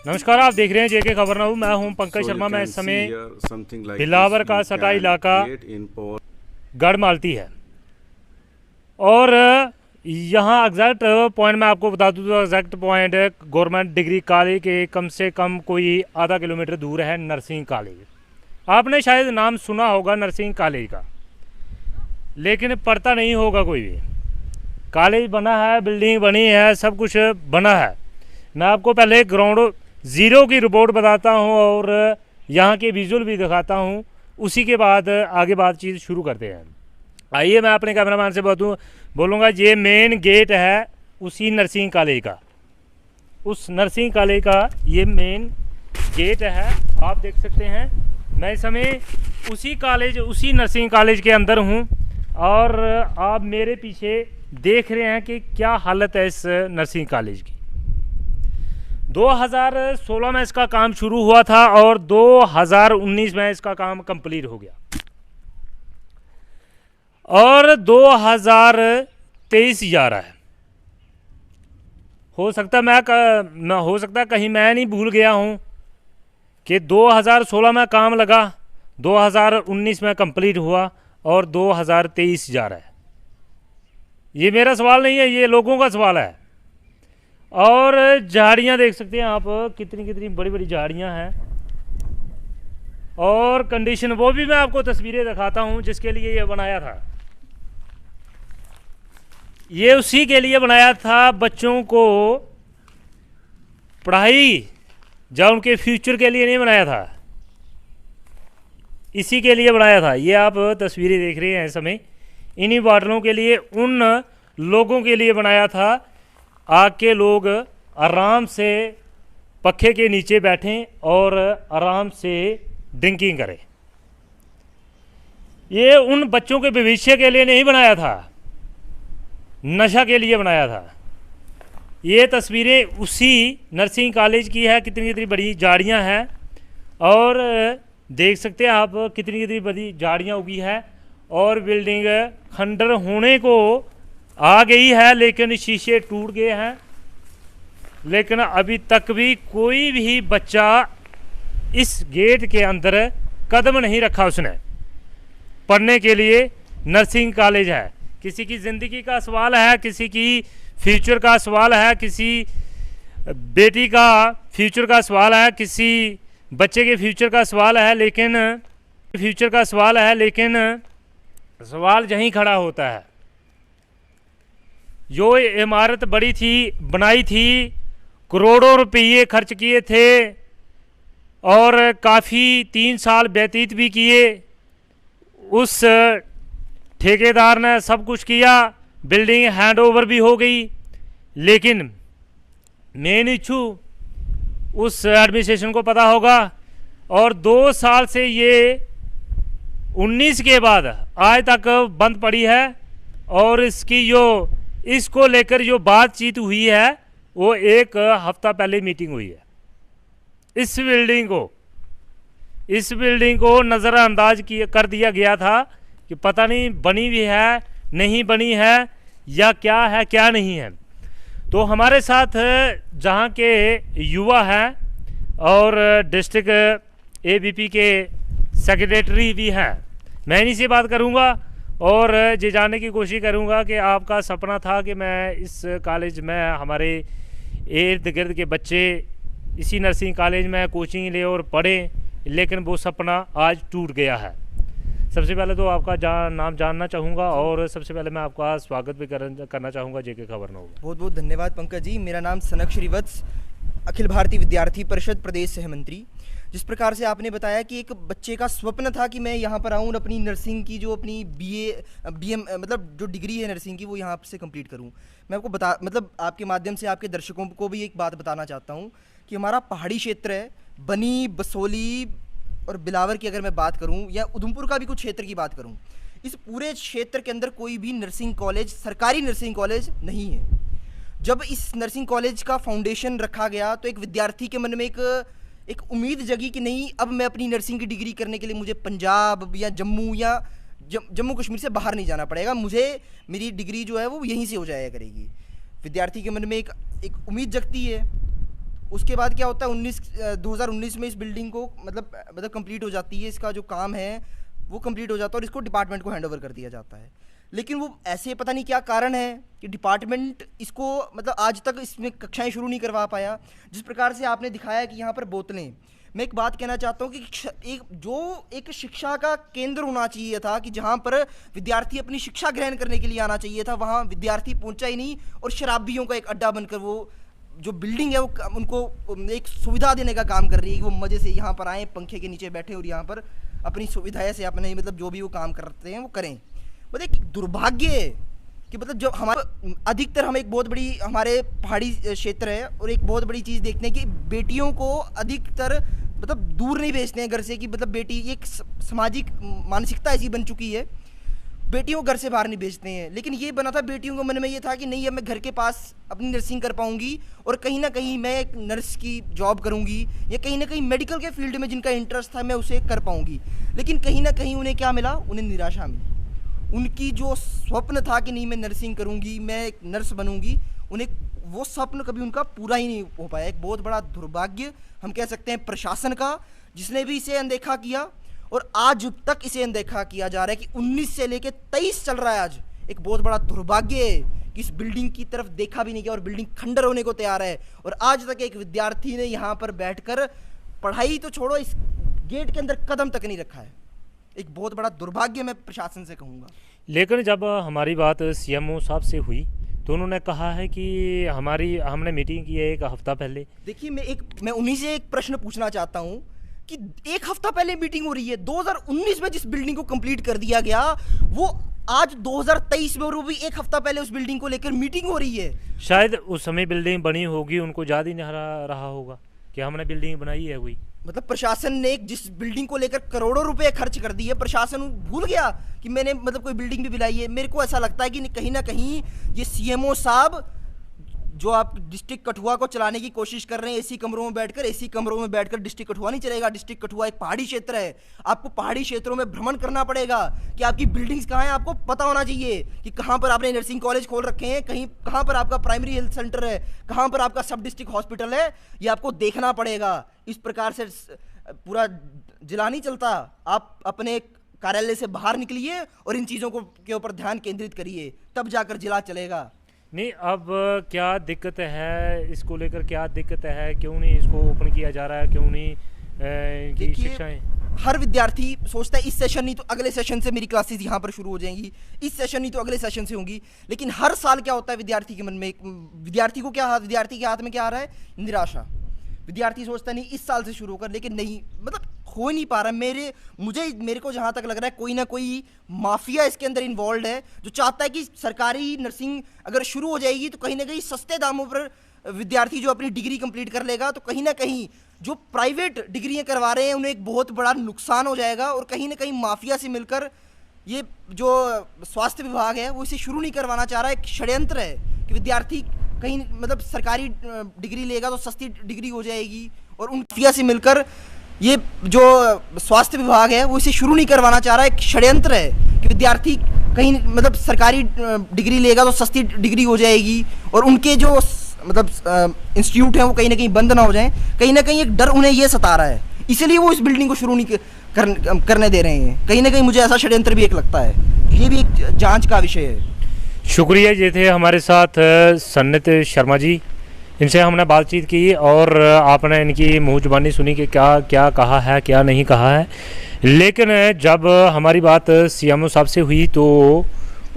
नमस्कार, आप देख रहे हैं जेके खबरनामा। मैं हूं पंकज शर्मा। मैं इस समय बिलावर का सटा इलाका गढ़ मालती है और यहाँ एग्जैक्ट पॉइंट मैं आपको बता दूं तो exact point government degree college के कम से कम कोई आधा किलोमीटर दूर है नर्सिंग कॉलेज। आपने शायद नाम सुना होगा नर्सिंग कॉलेज का, लेकिन पढ़ता नहीं होगा कोई भी। कॉलेज बना है, बिल्डिंग बनी है, सब कुछ बना है। मैं आपको पहले ग्राउंड ज़ीरो की रिपोर्ट बताता हूं और यहाँ के विजुअल भी दिखाता हूं, उसी के बाद आगे बातचीत शुरू करते हैं। आइए, मैं अपने कैमरामैन से बोलूँगा ये मेन गेट है उसी नर्सिंग कॉलेज का। उस नर्सिंग कॉलेज का ये मेन गेट है, आप देख सकते हैं। मैं इस समय उसी नर्सिंग कॉलेज के अंदर हूँ और आप मेरे पीछे देख रहे हैं कि क्या हालत है इस नर्सिंग कॉलेज की। 2016 में इसका काम शुरू हुआ था और 2019 में इसका काम कंप्लीट हो गया और 2023 जा रहा है। हो सकता कहीं मैं नहीं भूल गया हूं कि 2016 में काम लगा, 2019 में कंप्लीट हुआ और 2023 जा रहा है। ये मेरा सवाल नहीं है, ये लोगों का सवाल है। और झाड़ियाँ देख सकते हैं आप, कितनी बड़ी बड़ी झाड़ियाँ हैं और कंडीशन वो भी मैं आपको तस्वीरें दिखाता हूँ जिसके लिए ये बनाया था। ये उसी के लिए बनाया था, बच्चों को पढ़ाई या उनके फ्यूचर के लिए नहीं बनाया था, इसी के लिए बनाया था। ये आप तस्वीरें देख रहे हैं इस समय, इन्हीं वार्डों के लिए, उन लोगों के लिए बनाया था आके लोग आराम से पखे के नीचे बैठें और आराम से ड्रिंकिंग करें। ये उन बच्चों के भविष्य के लिए नहीं बनाया था, नशा के लिए बनाया था। ये तस्वीरें उसी नर्सिंग कॉलेज की है, कितनी बड़ी झाड़ियां हैं और देख सकते हैं आप कितनी बड़ी झाड़ियां उगी है और बिल्डिंग खंडर होने को आ गई है, लेकिन शीशे टूट गए हैं। लेकिन अभी तक भी कोई भी बच्चा इस गेट के अंदर कदम नहीं रखा उसने पढ़ने के लिए। नर्सिंग कॉलेज है, किसी की ज़िंदगी का सवाल है, किसी की फ्यूचर का सवाल है, किसी बेटी का फ्यूचर का सवाल है, किसी बच्चे के फ्यूचर का सवाल है, लेकिन सवाल यहीं खड़ा होता है। जो इमारत बनाई थी, करोड़ों रुपये खर्च किए थे और काफ़ी 3 साल व्यतीत भी किए। उस ठेकेदार ने सब कुछ किया, बिल्डिंग हैंड ओवर भी हो गई, लेकिन मेन इशू उस एडमिनिस्ट्रेशन को पता होगा। और 2 साल से ये 19 के बाद आज तक बंद पड़ी है और इसको लेकर जो बातचीत हुई है वो 1 हफ्ता पहले मीटिंग हुई है। इस बिल्डिंग को नज़रअंदाज कर दिया गया था कि पता नहीं बनी भी है, नहीं बनी है, या क्या है क्या नहीं है। तो हमारे साथ जहाँ के युवा हैं और डिस्ट्रिक्ट एबीपी के सेक्रेटरी भी हैं, मैं इन्हीं से बात करूँगा और ये जानने की कोशिश करूँगा कि आपका सपना था कि मैं इस कॉलेज में हमारे इर्द गिर्द के बच्चे इसी नर्सिंग कॉलेज में कोचिंग ले और पढ़ें, लेकिन वो सपना आज टूट गया है। सबसे पहले तो आपका नाम जानना चाहूँगा और सबसे पहले मैं आपका स्वागत भी करना चाहूँगा जेके खबरनामा। बहुत बहुत धन्यवाद पंकज जी। मेरा नाम सनक श्रीवत्स, अखिल भारतीय विद्यार्थी परिषद प्रदेश सहमंत्री। जिस प्रकार से आपने बताया कि एक बच्चे का स्वप्न था कि मैं यहाँ पर आऊँ, अपनी नर्सिंग की जो अपनी बीएम मतलब जो डिग्री है नर्सिंग की वो यहाँ से कंप्लीट करूँ। मैं आपको आपके माध्यम से आपके दर्शकों को भी एक बात बताना चाहता हूँ कि हमारा पहाड़ी क्षेत्र है, बनी, बसोली और बिलावर की अगर मैं बात करूँ या उधमपुर का भी कुछ क्षेत्र की बात करूँ, इस पूरे क्षेत्र के अंदर कोई भी नर्सिंग कॉलेज, सरकारी नर्सिंग कॉलेज नहीं है। जब इस नर्सिंग कॉलेज का फाउंडेशन रखा गया तो एक विद्यार्थी के मन में एक उम्मीद जगी कि नहीं, अब मैं अपनी नर्सिंग की डिग्री करने के लिए मुझे पंजाब या जम्मू कश्मीर से बाहर नहीं जाना पड़ेगा, मुझे मेरी डिग्री जो है वो यहीं से हो जाया करेगी। विद्यार्थी के मन में एक उम्मीद जगती है उसके बाद क्या होता है 2019 में इस बिल्डिंग को मतलब कंप्लीट हो जाती है, इसका जो काम है वो कंप्लीट हो जाता है और इसको डिपार्टमेंट को हैंड ओवर कर दिया जाता है। लेकिन वो ऐसे पता नहीं क्या कारण है कि डिपार्टमेंट इसको मतलब आज तक इसमें कक्षाएं शुरू नहीं करवा पाया। जिस प्रकार से आपने दिखाया कि यहाँ पर बोतलें, मैं एक बात कहना चाहता हूँ कि एक शिक्षा का केंद्र होना चाहिए था कि जहाँ पर विद्यार्थी अपनी शिक्षा ग्रहण करने के लिए आना चाहिए था, वहाँ विद्यार्थी पहुँचा ही नहीं और शराबियों का एक अड्डा बनकर वो जो बिल्डिंग है वो उनको एक सुविधा देने का काम कर रही है कि वो मज़े से यहाँ पर आएँ, पंखे के नीचे बैठे और यहाँ पर अपनी सुविधाएं से अपने मतलब जो भी वो काम करते हैं वो करें। मतलब एक दुर्भाग्य है कि मतलब जो हमारे अधिकतर हम एक बहुत बड़ी हमारे पहाड़ी क्षेत्र है और एक बहुत बड़ी चीज़ देखते हैं कि बेटियों को अधिकतर मतलब दूर नहीं भेजते हैं घर से कि मतलब बेटी एक सामाजिक मानसिकता ऐसी बन चुकी है, बेटियों को घर से बाहर नहीं भेजते हैं। लेकिन ये बना था बेटियों के मन में ये था कि नहीं अब मैं घर के पास अपनी नर्सिंग कर पाऊंगी और कहीं ना कहीं मैं एक नर्स की जॉब करूंगी या कहीं ना कहीं मेडिकल के फील्ड में जिनका इंटरेस्ट था मैं उसे कर पाऊंगी। लेकिन कहीं ना कहीं उन्हें क्या मिला, उन्हें निराशा मिली। उनकी जो स्वप्न था कि नहीं मैं नर्सिंग करूंगी, मैं एक नर्स बनूंगी, उन्हें वो स्वप्न कभी उनका पूरा ही नहीं हो पाया। एक बहुत बड़ा दुर्भाग्य हम कह सकते हैं प्रशासन का, जिसने भी इसे अनदेखा किया और आज तक इसे अनदेखा किया जा रहा है कि 19 से लेके 23 चल रहा है। आज एक बहुत बड़ा दुर्भाग्य है कि इस बिल्डिंग की तरफ देखा भी नहीं गया और बिल्डिंग खंडर होने को तैयार है और आज तक एक विद्यार्थी ने यहाँ पर बैठकर पढ़ाई तो छोड़ो, इस गेट के अंदर कदम तक नहीं रखा है। एक बहुत बड़ा दुर्भाग्य मैं प्रशासन से कहूँगा। लेकिन जब हमारी बात सीएमओ साहब से हुई तो उन्होंने कहा है कि हमने मीटिंग की है 1 हफ्ता पहले। देखिए मैं उन्हीं से एक प्रश्न पूछना चाहता हूँ कि 1 हफ्ता पहले मीटिंग हो रही है, 2019 में जिस बिल्डिंग को कंप्लीट कर दिया गया वो आज 2023 में और वो भी 1 हफ्ता पहले उस बिल्डिंग को लेकर मीटिंग हो रही है। शायद उस समय बिल्डिंग बनी होगी, उनको याद ही नहीं रहा होगा कि हमने बिल्डिंग बनाई है कोई। मतलब प्रशासन ने जिस बिल्डिंग को लेकर करोड़ों रुपए खर्च कर दिए, प्रशासन भूल गया कि मैंने मतलब कोई बिल्डिंग भी बनाई है। मेरे को ऐसा लगता है कि कहीं ना कहीं ये सीएमओ साहब जो आप डिस्ट्रिक्ट कठुआ को चलाने की कोशिश कर रहे हैं एसी कमरों में बैठकर डिस्ट्रिक्ट कठुआ नहीं चलेगा। डिस्ट्रिक्ट कठुआ एक पहाड़ी क्षेत्र है, आपको पहाड़ी क्षेत्रों में भ्रमण करना पड़ेगा कि आपकी बिल्डिंग्स कहाँ हैं, आपको पता होना चाहिए कि कहाँ पर आपने नर्सिंग कॉलेज खोल रखे हैं, कहाँ पर आपका प्राइमरी हेल्थ सेंटर है, कहाँ पर आपका सब डिस्ट्रिक्ट हॉस्पिटल है, ये आपको देखना पड़ेगा। इस प्रकार से पूरा जिला नहीं चलता। आप अपने कार्यालय से बाहर निकलिए और इन चीज़ों के ऊपर ध्यान केंद्रित करिए, तब जाकर जिला चलेगा। नहीं, अब क्या दिक्कत है इसको लेकर, क्या दिक्कत है, क्यों नहीं इसको ओपन किया जा रहा है, क्यों नहीं इनकी शिक्षाएं? हर विद्यार्थी सोचता है इस सेशन नहीं तो अगले सेशन से मेरी क्लासेस यहाँ पर शुरू हो जाएंगी, इस सेशन नहीं तो अगले सेशन से होंगी। लेकिन हर साल क्या होता है विद्यार्थी के मन में, विद्यार्थी के हाथ में क्या आ रहा है, निराशा। विद्यार्थी सोचता नहीं इस साल से शुरू होकर, लेकिन नहीं, मतलब हो नहीं पा रहा। मेरे को जहाँ तक लग रहा है कोई ना कोई माफिया इसके अंदर इन्वॉल्व है जो चाहता है कि सरकारी नर्सिंग अगर शुरू हो जाएगी तो कहीं ना कहीं सस्ते दामों पर विद्यार्थी जो अपनी डिग्री कंप्लीट कर लेगा, तो कहीं ना कहीं जो प्राइवेट डिग्रियां करवा रहे हैं उन्हें एक बहुत बड़ा नुकसान हो जाएगा और कहीं ना कहीं माफिया से मिलकर ये जो स्वास्थ्य विभाग है वो इसे शुरू नहीं करवाना चाह रहा है। एक षड्यंत्र है कि विद्यार्थी कहीं मतलब सरकारी डिग्री लेगा तो सस्ती डिग्री हो जाएगी और उन माफिया से मिलकर ये जो स्वास्थ्य विभाग है वो इसे शुरू नहीं करवाना चाह रहा है। एक षड्यंत्र है कि विद्यार्थी कहीं मतलब सरकारी डिग्री लेगा तो सस्ती डिग्री हो जाएगी और उनके जो मतलब इंस्टीट्यूट हैं वो कहीं ना कहीं बंद ना हो जाएं। कहीं ना कहीं एक डर उन्हें ये सता रहा है, इसीलिए वो इस बिल्डिंग को शुरू नहीं करने दे रहे हैं। कहीं ना कहीं मुझे ऐसा षड्यंत्र भी एक लगता है, ये भी एक जांच का विषय है। शुक्रिया। ये थे हमारे साथ सन्नत शर्मा जी, इनसे हमने बातचीत की और आपने इनकी मुँह जुबानी सुनी कि क्या क्या कहा है, क्या नहीं कहा है। लेकिन जब हमारी बात सीएमओ साहब से हुई तो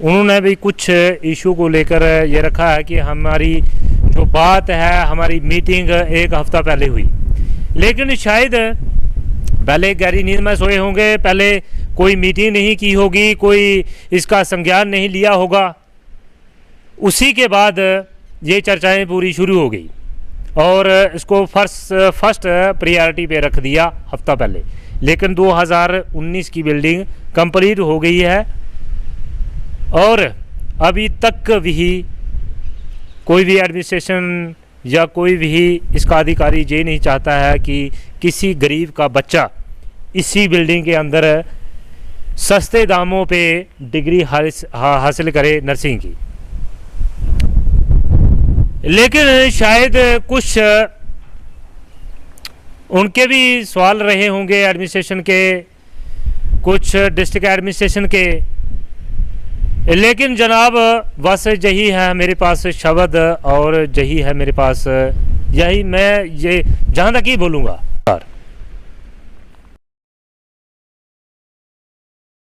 उन्होंने भी कुछ इशू को लेकर ये रखा है कि हमारी जो बात है, हमारी मीटिंग 1 हफ्ता पहले हुई, लेकिन शायद पहले गहरी नींद में सोए होंगे, पहले कोई मीटिंग नहीं की होगी, कोई इसका संज्ञान नहीं लिया होगा। उसी के बाद ये चर्चाएं पूरी शुरू हो गई और इसको फर्स्ट प्रायोरिटी पे रख दिया हफ्ता पहले। लेकिन 2019 की बिल्डिंग कंप्लीट हो गई है और अभी तक भी कोई भी एडमिनिस्ट्रेशन या कोई भी इसका अधिकारी ये नहीं चाहता है कि किसी गरीब का बच्चा इसी बिल्डिंग के अंदर सस्ते दामों पे डिग्री हासिल करे नर्सिंग की। लेकिन शायद कुछ उनके भी सवाल रहे होंगे एडमिनिस्ट्रेशन के, कुछ डिस्ट्रिक्ट एडमिनिस्ट्रेशन के, लेकिन जनाब बस यही है मेरे पास शब्द और यही है मेरे पास, यही मैं ये जहाँ तक ही बोलूँगा।